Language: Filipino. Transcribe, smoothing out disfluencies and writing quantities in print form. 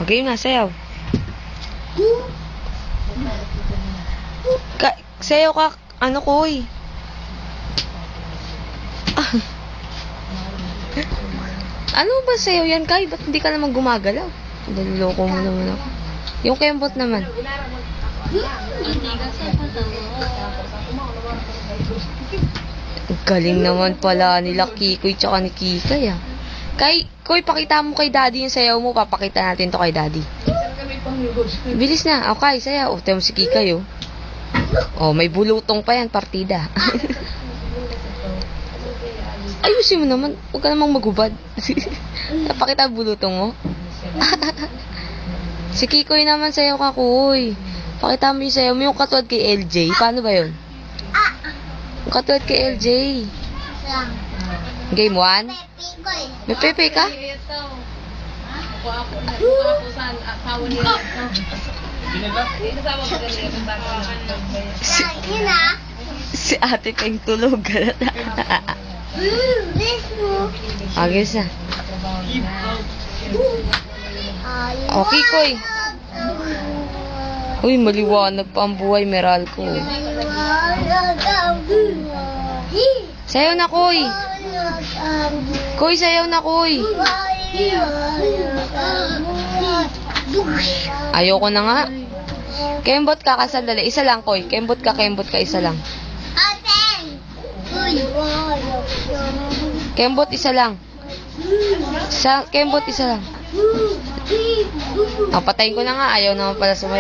Okay na, sayaw. Sayaw ka, ano koy? Ano ba sayaw yan, Kay? Ba't hindi ka naman gumagalaw? Naluloko mo naman ako. Yung kembot naman. Galing naman pala nila Kikoy tsaka ni Kikay ah. Koy, pakita mo kay Daddy yung sayaw mo. Papakita natin to kay Daddy. Bilis na. Okay, sayaw. O, tayo mo si Kikay oh. Oh, may bulutong pa yan, partida. Ayusin mo naman. Huwag ka namang magubad. Napakita bulutong mo. Si Kikoy naman sayaw ka, Koy. Pakita mo yung sayaw mo. Yung katulad kay LJ. Paano ba yun? Yung katulad kay LJ. Game 1? May pepe ka? Si ate peng tulog. Agis na. Okay, Koy. Uy, maliwanag pa ang buhay, Meralco. Sayaw na, Koy. Koy, sayaw na, Koy. Ayoko na nga. Kembot ka kasandali. Isa lang, Koy. Kembot ka, isa lang. Kembot, isa lang. Kembot, isa lang. Patayin ko na nga. Ayaw naman pala sumayaw.